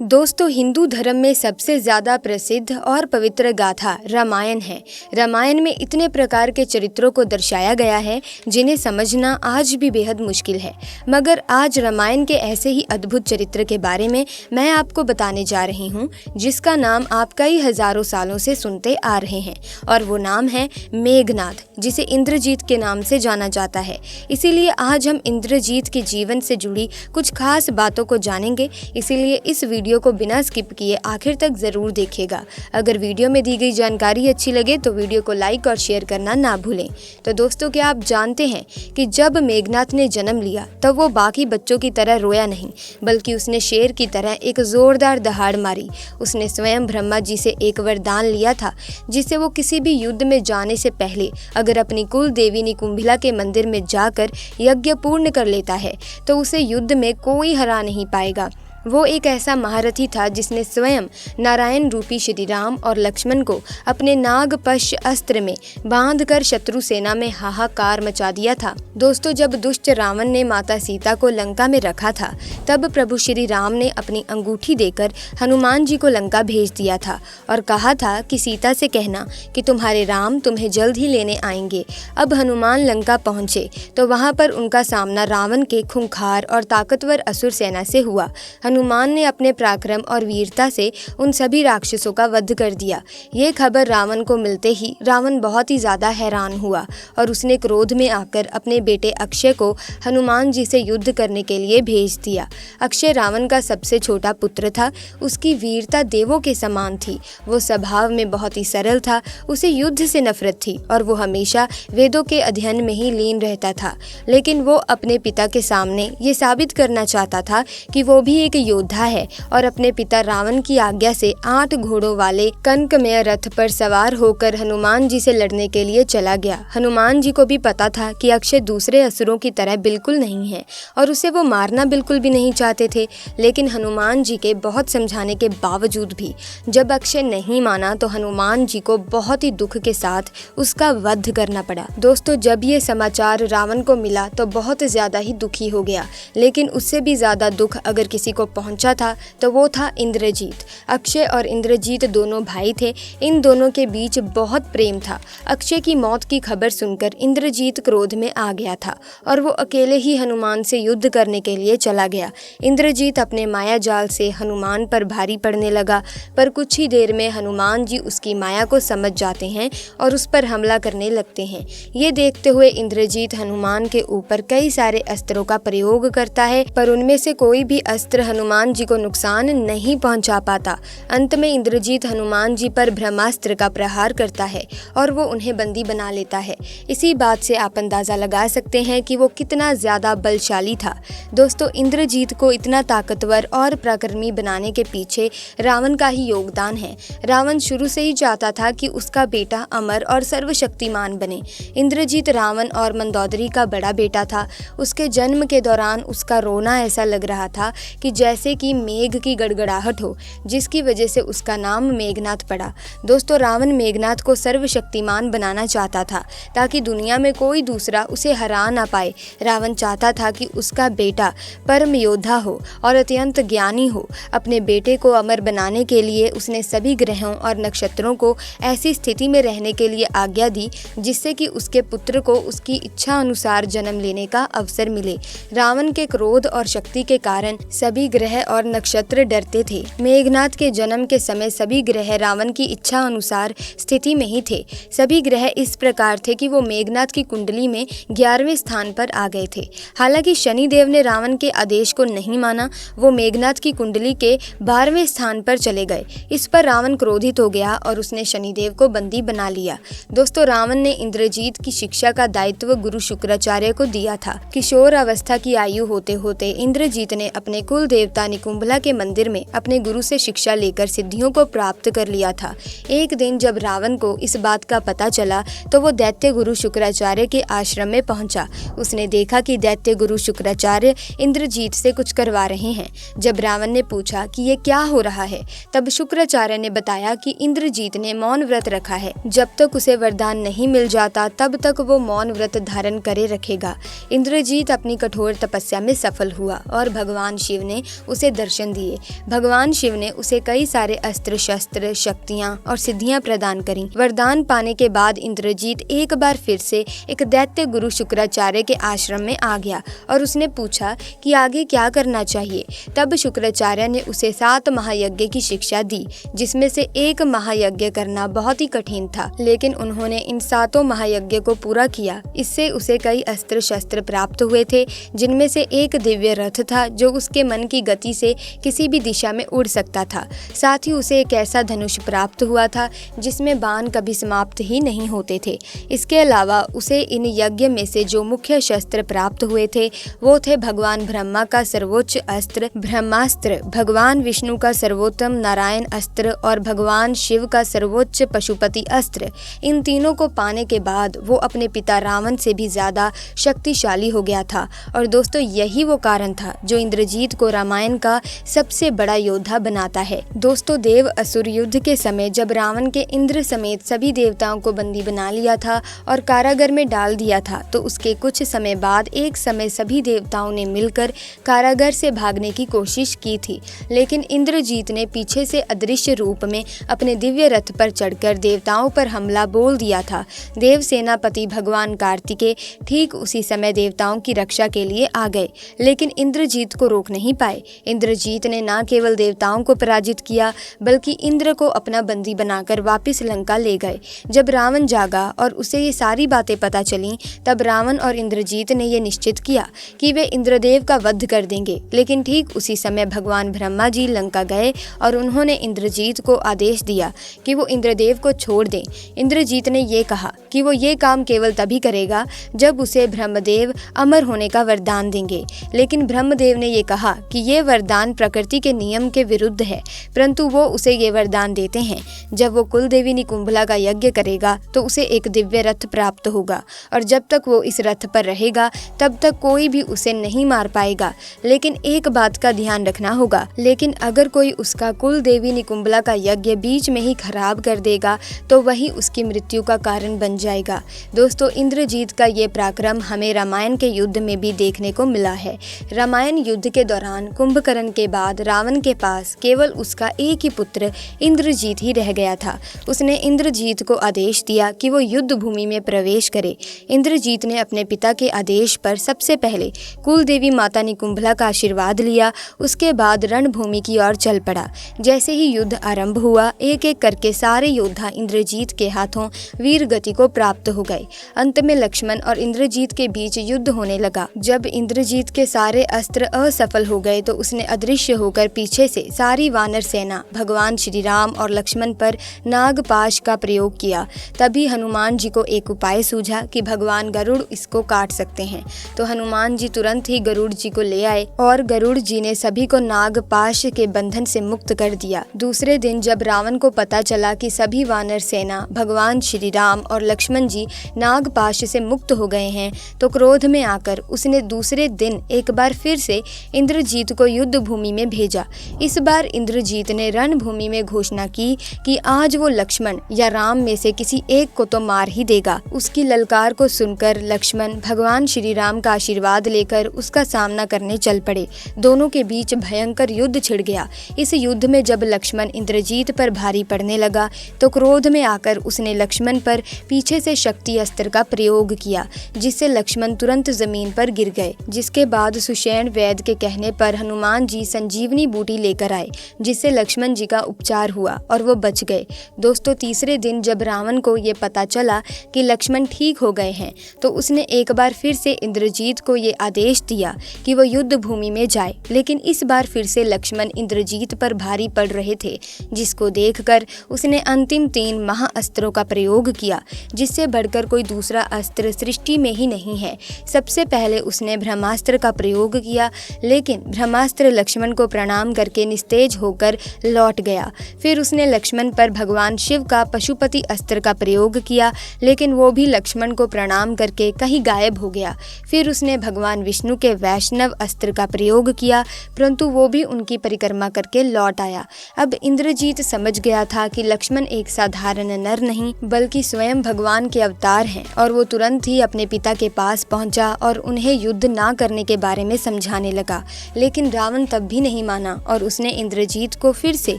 दोस्तों, हिंदू धर्म में सबसे ज़्यादा प्रसिद्ध और पवित्र गाथा रामायण है। रामायण में इतने प्रकार के चरित्रों को दर्शाया गया है जिन्हें समझना आज भी बेहद मुश्किल है। मगर आज रामायण के ऐसे ही अद्भुत चरित्र के बारे में मैं आपको बताने जा रही हूँ, जिसका नाम आप कई हजारों सालों से सुनते आ रहे हैं, और वो नाम है मेघनाद, जिसे इंद्रजीत के नाम से जाना जाता है। इसीलिए आज हम इंद्रजीत के जीवन से जुड़ी कुछ खास बातों को जानेंगे। इसीलिए इस वीडियो को बिना स्किप किए आखिर तक जरूर देखिएगा। अगर वीडियो में दी गई जानकारी अच्छी लगे तो वीडियो को लाइक और शेयर करना ना भूलें। तो दोस्तों, क्या आप जानते हैं कि जब मेघनाद ने जन्म लिया तब वो बाकी बच्चों की तरह रोया नहीं, बल्कि उसने शेर की तरह एक जोरदार दहाड़ मारी। उसने स्वयं ब्रह्मा जी से एक वरदान लिया था, जिससे वो किसी भी युद्ध में जाने से पहले अगर अपनी कुल देवी निकुंभिला के मंदिर में जाकर यज्ञ पूर्ण कर लेता है तो उसे युद्ध में कोई हरा नहीं पाएगा। वो एक ऐसा महारथी था जिसने स्वयं नारायण रूपी श्री राम और लक्ष्मण को अपने नागपश्य अस्त्र में बांधकर शत्रु सेना में हाहाकार मचा दिया था। दोस्तों, जब दुष्ट रावण ने माता सीता को लंका में रखा था, तब प्रभु श्री राम ने अपनी अंगूठी देकर हनुमान जी को लंका भेज दिया था और कहा था कि सीता से कहना कि तुम्हारे राम तुम्हें जल्द ही लेने आएंगे। अब हनुमान लंका पहुंचे तो वहां पर उनका सामना रावण के खूंखार और ताकतवर असुर सेना से हुआ। हनुमान ने अपने पराक्रम और वीरता से उन सभी राक्षसों का वध कर दिया। ये खबर रावण को मिलते ही रावण बहुत ही ज्यादा हैरान हुआ और उसने क्रोध में आकर अपने बेटे अक्षय को हनुमान जी से युद्ध करने के लिए भेज दिया। अक्षय रावण का सबसे छोटा पुत्र था। उसकी वीरता देवों के समान थी। वो स्वभाव में बहुत ही सरल था। उसे युद्ध से नफरत थी और वो हमेशा वेदों के अध्ययन में ही लीन रहता था। लेकिन वो अपने पिता के सामने ये साबित करना चाहता था कि वो भी एक योद्धा है और अपने पिता रावण की आज्ञा से 8 घोड़ों वाले कनकमय रथ पर सवार होकर हनुमान जी से लड़ने के लिए चला गया। हनुमान जी को भी पता था कि अक्षय दूसरे असुरों की तरह बिल्कुल नहीं है और उसे वो मारना बिल्कुल भी नहीं चाहते थे। लेकिन हनुमान जी के बहुत समझाने के बावजूद भी जब अक्षय नहीं माना तो हनुमान जी को बहुत ही दुख के साथ उसका वध करना पड़ा। दोस्तों, जब ये समाचार रावण को मिला तो बहुत ज्यादा ही दुखी हो गया। लेकिन उससे भी ज्यादा दुख अगर किसी को पहुंचा था तो वो था इंद्रजीत। अक्षय और इंद्रजीत दोनों भाई थे। इन दोनों के बीच बहुत प्रेम था। अक्षय की मौत की खबर सुनकर इंद्रजीत क्रोध में आ गया था और वो अकेले ही हनुमान से युद्ध करने के लिए चला गया। इंद्रजीत अपने माया जाल से हनुमान पर भारी पड़ने लगा, पर कुछ ही देर में हनुमान जी उसकी माया को समझ जाते हैं और उस पर हमला करने लगते हैं। ये देखते हुए इंद्रजीत हनुमान के ऊपर कई सारे अस्त्रों का प्रयोग करता है, पर उनमें से कोई भी अस्त्र हनुमान जी को नुकसान नहीं पहुंचा पाता। अंत में इंद्रजीत हनुमान जी पर ब्रह्मास्त्र का प्रहार करता है और वो उन्हें बंदी बना लेता है। इसी बात से आप अंदाजा लगा सकते हैं कि वो कितना ज्यादा बलशाली था। दोस्तों, इंद्रजीत को इतना ताकतवर और पराक्रमी बनाने के पीछे रावण का ही योगदान है। रावण शुरू से ही चाहता था कि उसका बेटा अमर और सर्वशक्तिमान बने। इंद्रजीत रावण और मंदोदरी का बड़ा बेटा था। उसके जन्म के दौरान उसका रोना ऐसा लग रहा था कि जैसे कि मेघ की गड़गड़ाहट हो, जिसकी वजह से उसका नाम मेघनाद पड़ा। दोस्तों, रावण मेघनाद को सर्वशक्तिमान बनाना चाहता था ताकि दुनिया में कोई दूसरा उसे हरा ना पाए। रावण चाहता था कि उसका बेटा परम योद्धा हो और अत्यंत ज्ञानी हो। अपने बेटे को अमर बनाने के लिए उसने सभी ग्रहों और नक्षत्रों को ऐसी स्थिति में रहने के लिए आज्ञा दी जिससे कि उसके पुत्र को उसकी इच्छा अनुसार जन्म लेने का अवसर मिले। रावण के क्रोध और शक्ति के कारण सभी ग्रह और नक्षत्र डरते थे। मेघनाद के जन्म के समय सभी ग्रह रावण की इच्छा अनुसार स्थिति में ही थे। सभी ग्रह इस प्रकार थे कि वो मेघनाद की कुंडली में 11वें स्थान पर आ गए थे। हालांकि शनिदेव ने रावण के आदेश को नहीं माना। वो मेघनाद की कुंडली के 12वें स्थान पर चले गए। इस पर रावण क्रोधित हो गया और उसने शनिदेव को बंदी बना लिया। दोस्तों, रावण ने इंद्रजीत की शिक्षा का दायित्व गुरु शुक्राचार्य को दिया था। किशोर अवस्था की आयु होते होते इंद्रजीत ने अपने कुल देवता निकुंभिला के मंदिर में अपने गुरु से शिक्षा लेकर सिद्धियों को प्राप्त कर लिया था। एक दिन जब रावण को इस बात का पता चला तो वो दैत्य गुरु शुक्राचार्य के आश्रम में पहुंचा। उसने देखा कि दैत्य गुरु शुक्राचार्य इंद्रजीत से कुछ करवा रहे हैं। जब रावण ने पूछा कि ये क्या हो रहा है, तब शुक्राचार्य ने बताया कि इंद्रजीत ने मौन व्रत रखा है। जब तक उसे वरदान नहीं मिल जाता तब तक वो मौन व्रत धारण करे रखेगा। इंद्रजीत अपनी कठोर तपस्या में सफल हुआ और भगवान शिव ने उसे दर्शन दिए। भगवान शिव ने उसे कई सारे अस्त्र शस्त्र, शक्तियाँ और सिद्धियाँ प्रदान करी। वरदान पाने के बाद इंद्रजीत एक बार फिर से एक दैत्य गुरु शुक्राचार्य के आश्रम में आ गया और उसने पूछा कि आगे क्या करना चाहिए। तब शुक्राचार्य ने उसे 7 महायज्ञ की शिक्षा दी, जिसमें से एक महायज्ञ करना बहुत ही कठिन था, लेकिन उन्होंने इन 7 महायज्ञ को पूरा किया। इससे उसे कई अस्त्र शस्त्र प्राप्त हुए थे, जिनमें से एक दिव्य रथ था जो उसके मन की गति से किसी भी दिशा में उड़ सकता था। साथ ही उसे एक ऐसा धनुष प्राप्त हुआ था जिसमें बाण कभी समाप्त ही नहीं होते थे। इसके अलावा उसे इन यज्ञ में से जो मुख्य शस्त्र प्राप्त हुए थे वो थे भगवान ब्रह्मा का सर्वोच्च अस्त्र ब्रह्मास्त्र, भगवान विष्णु का सर्वोत्तम नारायण अस्त्र और भगवान शिव का सर्वोच्च पशुपति अस्त्र। इन तीनों को पाने के बाद वो अपने पिता रावण से भी ज्यादा शक्तिशाली हो गया था। और दोस्तों, यही वो कारण था जो इंद्रजीत को रामायण का सबसे बड़ा योद्धा बनाता है। दोस्तों, देव असुर युद्ध के समय जब रावण के इंद्र समेत सभी देवताओं को बंदी बना लिया था और कारागार में डाल दिया था, तो उसके कुछ समय बाद एक समय सभी देवताओं ने मिलकर कारागार से भागने की कोशिश की थी, लेकिन इंद्रजीत ने पीछे से अदृश्य रूप में अपने दिव्य रथ पर चढ़कर देवताओं पर हमला बोल दिया था। देव सेनापति भगवान कार्तिकेय ठीक उसी समय देवताओं की रक्षा के लिए आ गए, लेकिन इंद्रजीत को रोक नहीं पाए। इंद्रजीत ने न केवल देवताओं को पराजित किया, बल्कि इंद्र को अपना बंदी बनाकर वापस लंका ले गए। जब रावण जागा और उसे ये सारी बातें पता चलीं, तब रावण और इंद्रजीत ने ये निश्चित किया कि वे इंद्रदेव का वध कर देंगे। लेकिन ठीक उसी समय भगवान ब्रह्मा जी लंका गए और उन्होंने इंद्रजीत को आदेश दिया कि वो इंद्रदेव को छोड़ दें। इंद्रजीत ने ये कहा कि वो ये काम केवल तभी करेगा जब उसे ब्रह्मदेव अमर होने का वरदान देंगे। लेकिन ब्रह्मदेव ने ये कहा कि ये वरदान प्रकृति के नियम के विरुद्ध है, परंतु वो उसे ये वरदान देते हैं जब वो कुलदेवी निकुंभला का यज्ञ करेगा तो उसे एक दिव्य रथ प्राप्त होगा, और जब तक वो इस रथ पर रहेगा तब तक कोई भी उसे नहीं मार पाएगा। लेकिन एक बात का ध्यान रखना होगा, लेकिन अगर कोई उसका कुलदेवी निकुंभला का यज्ञ बीच में ही खराब कर देगा तो वही उसकी मृत्यु का कारण बन जाएगा। दोस्तों, इंद्रजीत का ये पराक्रम हमें रामायण के युद्ध में भी देखने को मिला है। रामायण युद्ध के दौरान कुंभकर्ण के बाद रावण के पास केवल उसका एक ही पुत्र इंद्रजीत ही रह गया था। उसने इंद्रजीत को आदेश दिया कि वो युद्ध भूमि में प्रवेश करे। इंद्रजीत ने अपने पिता के आदेश पर सबसे पहले कुलदेवी माता निकुंभला का आशीर्वाद लिया। उसके बाद रणभूमि की ओर चल पड़ा। जैसे ही युद्ध आरंभ हुआ, एक एक करके सारे योद्धा इंद्रजीत के हाथों वीर गति को प्राप्त हो गए। अंत में लक्ष्मण और इंद्रजीत के बीच युद्ध होने लगा। जब इंद्रजीत के सारे अस्त्र असफल हो गए तो उसने अदृश्य होकर पीछे से सारी वानर सेना भगवान श्री राम और लक्ष्मण पर नागपाश का प्रयोग किया। तभी हनुमान जी को एक उपाय सूझा कि भगवान गरुड़ इसको काट सकते हैं। तो हनुमान जी तुरंत ही गरुड़ जी को ले आए और गरुड़ जी ने सभी को नागपाश के बंधन से मुक्त कर दिया। दूसरे दिन जब रावण को पता चला कि सभी वानर सेना भगवान श्री राम और लक्ष्मण जी नागपाश से मुक्त हो गए हैं, तो क्रोध में आकर उसने दूसरे दिन एक बार फिर से इंद्रजीत को युद्ध भूमि में भेजा। इस बार इंद्रजीत ने रणभूमि में घोषणा की कि आज वो लक्ष्मण या राम में से किसी एक को तो मार ही देगा। उसकी ललकार को सुनकर लक्ष्मण भगवान श्री राम का आशीर्वाद लेकर उसका सामना करने चल पड़े। दोनों के बीच भयंकर युद्ध छिड़ गया। इस युद्ध में जब लक्ष्मण इंद्रजीत पर भारी पड़ने लगा तो क्रोध में आकर उसने लक्ष्मण पर पीछे से शक्ति अस्त्र का प्रयोग किया, जिससे लक्ष्मण तुरंत जमीन पर गिर गए। जिसके बाद सुषेण वैद्य के कहने पर हनुमान जी संजीवनी बूटी लेकर आए, जिससे लक्ष्मण जी का उपचार हुआ और वो बच गए। दोस्तों, तीसरे दिन जब रावण को ये पता चला कि लक्ष्मण ठीक हो गए हैं, तो उसने एक बार फिर से इंद्रजीत को ये आदेश दिया कि वो युद्ध भूमि में जाए। लेकिन इस बार फिर से लक्ष्मण इंद्रजीत पर भारी पड़ रहे थे, जिसको देखकर उसने अंतिम 3 महाअस्त्रों का प्रयोग किया, जिससे बढ़कर कोई दूसरा अस्त्र सृष्टि में ही नहीं है। सबसे पहले उसने ब्रह्मास्त्र का प्रयोग किया, लेकिन ब्रह्मास्त्र लक्ष्मण को प्रणाम करके निस्तेज होकर लौट गया। फिर उसने लक्ष्मण पर भगवान शिव का पशुपति अस्त्र का प्रयोग किया, लेकिन वो भी लक्ष्मण को प्रणाम करके कहीं गायब हो गया। फिर उसने भगवान विष्णु के वैष्णव अस्त्र का प्रयोग किया, परंतु वो भी उनकी परिक्रमा करके लौट आया। अब इंद्रजीत समझ गया था कि लक्ष्मण एक साधारण नर नहीं बल्कि स्वयं भगवान के अवतार हैं, और वो तुरंत ही अपने पिता के पास पहुंचा और उन्हें युद्ध ना करने के बारे में समझाने लगा। लेकिन लेकिन रावण तब भी नहीं माना और उसने इंद्रजीत को फिर से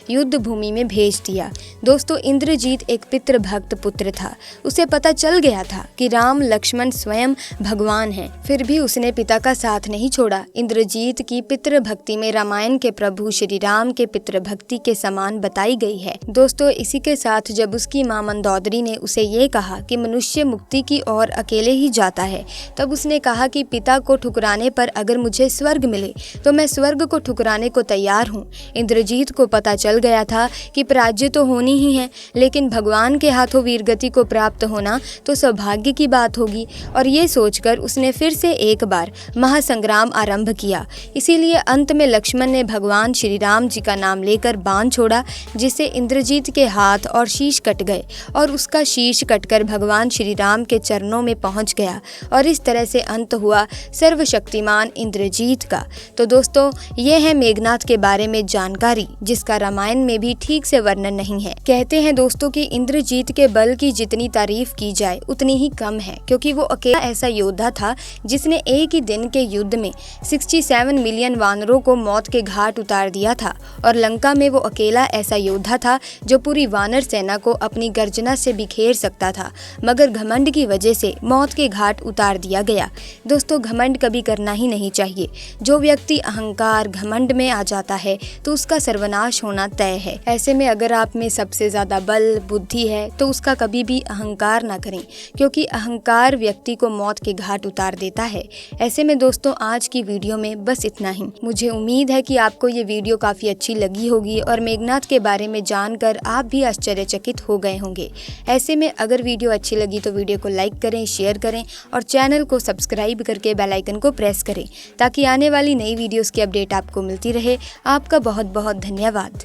युद्ध भूमि में भेज दिया। दोस्तों, इंद्रजीत एक पितृभक्त पुत्र था। उसे पता चल गया था कि राम लक्ष्मण स्वयं भगवान हैं, फिर भी उसने पिता का साथ नहीं छोड़ा। इंद्रजीत की पितृभक्ति में रामायण के प्रभु श्री राम के पितृभक्ति के समान बताई गई है। दोस्तों, इसी के साथ जब उसकी मां मंदोदरी ने उसे ये कहा कि मनुष्य मुक्ति की ओर अकेले ही जाता है, तब उसने कहा कि पिता को ठुकराने पर अगर मुझे स्वर्ग मिले तो मैं स्वर्ग को ठुकराने को तैयार हूँ। इंद्रजीत को पता चल गया था कि पराजय तो होनी ही है, लेकिन भगवान के हाथों वीरगति को प्राप्त होना तो सौभाग्य की बात होगी, और ये सोचकर उसने फिर से एक बार महासंग्राम आरंभ किया। इसीलिए अंत में लक्ष्मण ने भगवान श्री राम जी का नाम लेकर बाण छोड़ा, जिससे इंद्रजीत के हाथ और शीश कट गए और उसका शीश कटकर भगवान श्री राम के चरणों में पहुंच गया, और इस तरह से अंत हुआ सर्वशक्तिमान इंद्रजीत का। तो दोस्तों, ये है मेघनाद के बारे में जानकारी, जिसका रामायण में भी ठीक से वर्णन नहीं है। कहते हैं दोस्तों कि इंद्रजीत के बल की जितनी तारीफ की जाए उतनी ही कम है, क्योंकि वो अकेला ऐसा योद्धा था जिसने एक ही दिन के युद्ध में 67 मिलियन वानरों को मौत के घाट उतार दिया था, और लंका में वो अकेला ऐसा योद्धा था जो पूरी वानर सेना को अपनी गर्जना से बिखेर सकता था, मगर घमंड की वजह से मौत के घाट उतार दिया गया। दोस्तों, घमंड कभी करना ही नहीं चाहिए। जो व्यक्ति अहंकार घमंड में आ जाता है तो उसका सर्वनाश होना तय है। ऐसे में अगर आप में सबसे ज्यादा बल बुद्धि है तो उसका कभी भी अहंकार ना करें, क्योंकि अहंकार व्यक्ति को मौत के घाट उतार देता है। ऐसे में दोस्तों, आज की वीडियो में बस इतना ही। मुझे उम्मीद है कि आपको ये वीडियो काफी अच्छी लगी होगी और मेघनाद के बारे में जानकर आप भी आश्चर्यचकित हो गए होंगे। ऐसे में अगर वीडियो अच्छी लगी तो वीडियो को लाइक करें, शेयर करें और चैनल को सब्सक्राइब करके बेल आइकन को प्रेस करें, ताकि आने वाली नई वीडियोस की अपडेट आपको मिलती रहे। आपका बहुत बहुत धन्यवाद।